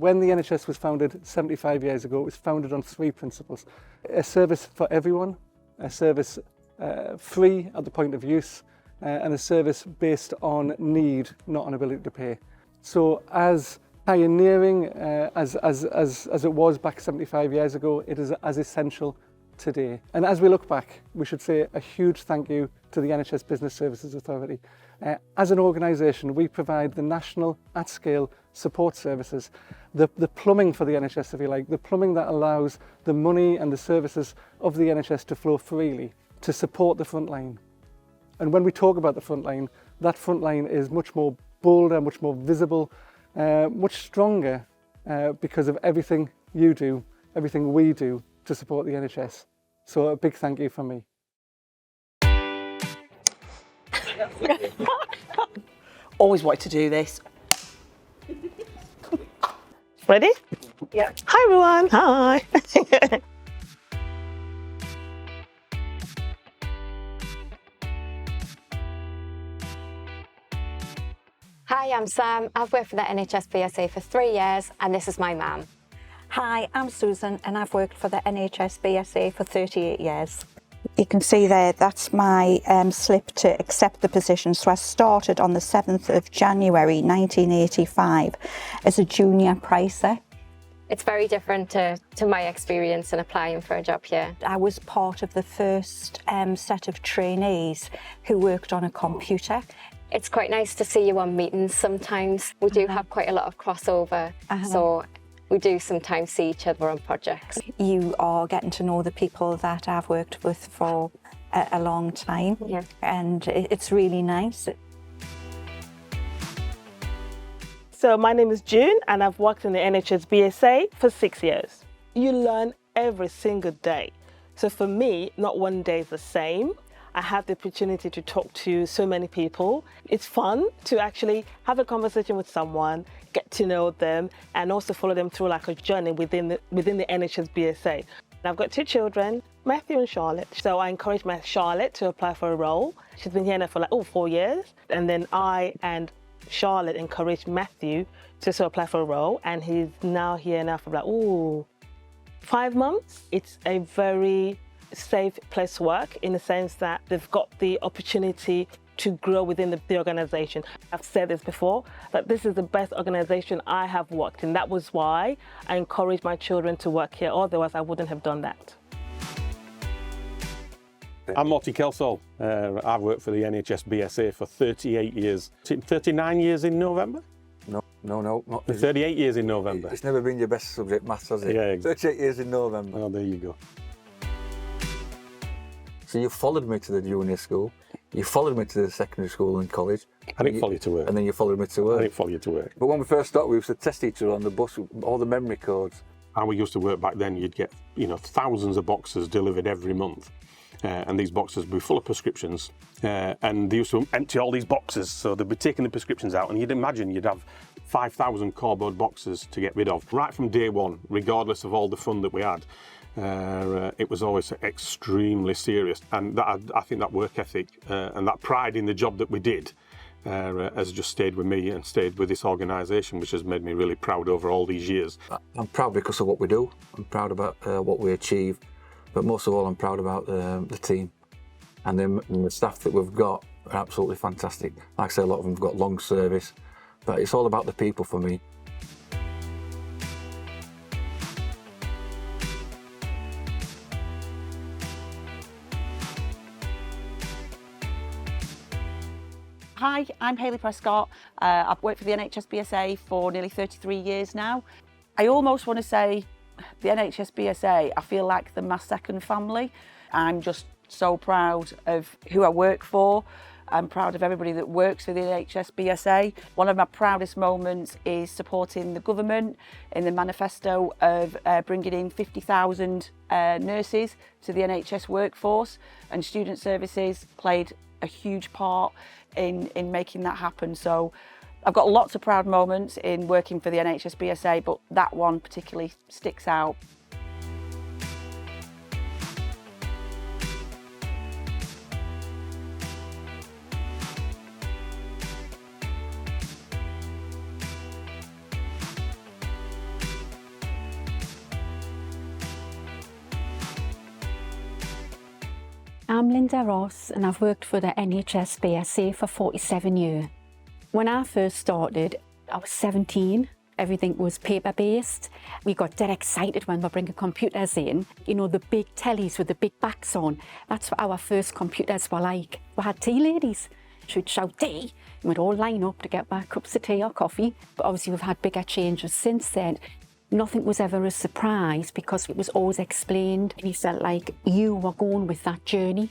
When the NHS was founded 75 years ago, it was founded on 3 principles. A service for everyone, a service free at the point of use, and a service based on need, not on ability to pay. So as pioneering as it was back 75 years ago, it is as essential today. And as we look back, we should say a huge thank you to the NHS Business Services Authority. As an organisation, we provide the national at-scale support services, the plumbing for the NHS, if you like, the plumbing that allows the money and the services of the NHS to flow freely to support the front line. And when we talk about the front line, that front line is much more bolder, much more visible, much stronger because of everything you do, everything we do to support the NHS. So a big thank you from me. Always wanted to do this. Ready? Yeah. Hi everyone, hi. Hi, I'm Sam. I've worked for the NHS BSA for 3 years, and this is my mum. Hi, I'm Susan and I've worked for the NHS BSA for 38 years. You can see there, that's my slip to accept the position. So I started on the 7th of January 1985 as a junior pricer. It's very different to my experience in applying for a job here. I was part of the first set of trainees who worked on a computer. It's quite nice to see you on meetings sometimes. We do have quite a lot of crossover, so we do sometimes see each other on projects. You are getting to know the people that I've worked with for a long time, and it's really nice. So my name is June and I've worked in the NHS BSA for 6 years. You learn every single day. So for me, not one day is the same. I have the opportunity to talk to so many people. It's fun to actually have a conversation with someone, get to know them, and also follow them through like a journey within the NHS BSA. I've got 2 children, Matthew and Charlotte. So I encouraged my Charlotte to apply for a role. She's been here now for like 4 years. And then I and Charlotte encouraged Matthew to also apply for a role, and he's now here now for like 5 months. It's a very safe place to work in the sense that they've got the opportunity to grow within the organisation. I've said this before, but this is the best organisation I have worked in. That was why I encouraged my children to work here, otherwise I wouldn't have done that. I'm Marty Kelsall. I've worked for the NHS BSA for 38 years. 39 years in November? No, not 38 years in November. It's never been your best subject, maths, has it? Yeah, exactly. 38 years in November. Oh, there you go. So you followed me to the junior school, you followed me to the secondary school and college. I didn't follow you to work. And then you followed me to work. I didn't follow you to work. But when we first started, we used to test each other on the bus, all the memory codes. How we used to work back then, you'd get, thousands of boxes delivered every month. And these boxes would be full of prescriptions. And they used to empty all these boxes, so they'd be taking the prescriptions out, and you'd imagine you'd have 5,000 cardboard boxes to get rid of. Right from day one, regardless of all the fun that we had, it was always extremely serious. And that, I think that work ethic and that pride in the job that we did has just stayed with me and stayed with this organisation, which has made me really proud over all these years. I'm proud because of what we do. I'm proud about what we achieve. But most of all, I'm proud about the team and the staff that we've got are absolutely fantastic. Like I say, a lot of them have got long service, but it's all about the people for me. Hi, I'm Hayley Prescott. I've worked for the NHS BSA for nearly 33 years now. I almost want to say the NHS BSA, I feel like they're my second family. I'm just so proud of who I work for. I'm proud of everybody that works for the NHS BSA. One of my proudest moments is supporting the government in the manifesto of bringing in 50,000 nurses to the NHS workforce, and student services played a huge part in making that happen. So I've got lots of proud moments in working for the NHS BSA, but that one particularly sticks out. I'm Linda Ross and I've worked for the NHS BSA for 47 years. When I first started, I was 17. Everything was paper-based. We got dead excited when we were bringing computers in. You know, the big tellies with the big backs on. That's what our first computers were like. We had tea ladies. She'd shout tea, and we'd all line up to get our cups of tea or coffee. But obviously we've had bigger changes since then. Nothing was ever a surprise because it was always explained and you felt like you were going with that journey.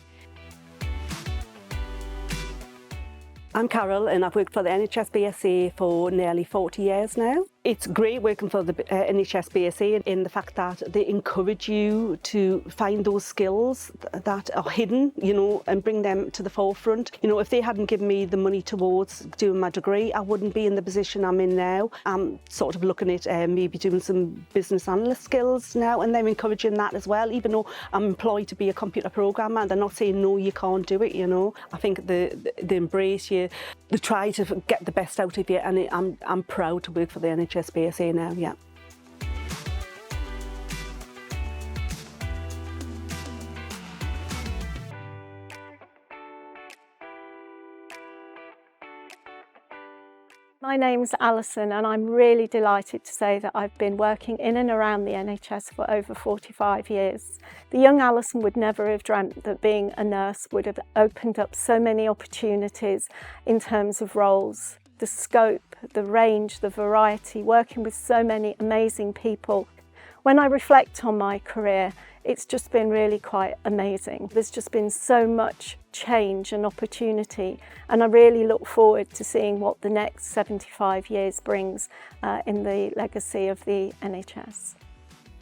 I'm Carol and I've worked for the NHS BSA for nearly 40 years now. It's great working for the NHS BSA in the fact that they encourage you to find those skills that are hidden, you know, and bring them to the forefront. You know, if they hadn't given me the money towards doing my degree, I wouldn't be in the position I'm in now. I'm sort of looking at maybe doing some business analyst skills now, and they're encouraging that as well, even though I'm employed to be a computer programmer. They're not saying, no, you can't do it, you know. I think they embrace you, they try to get the best out of you, and I'm proud to work for the NHS BSA now, yeah. My name's Alison and I'm really delighted to say that I've been working in and around the NHS for over 45 years. The young Alison would never have dreamt that being a nurse would have opened up so many opportunities in terms of roles. The scope, the range, the variety, working with so many amazing people. When I reflect on my career, it's just been really quite amazing. There's just been so much change and opportunity, and I really look forward to seeing what the next 75 years brings in the legacy of the NHS.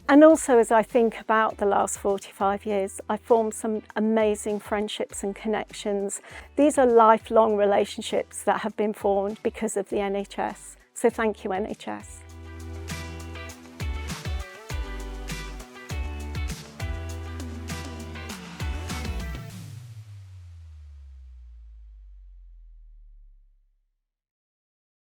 And also, as I think about the last 45 years, I formed some amazing friendships and connections. These are lifelong relationships that have been formed because of the NHS. So thank you, NHS.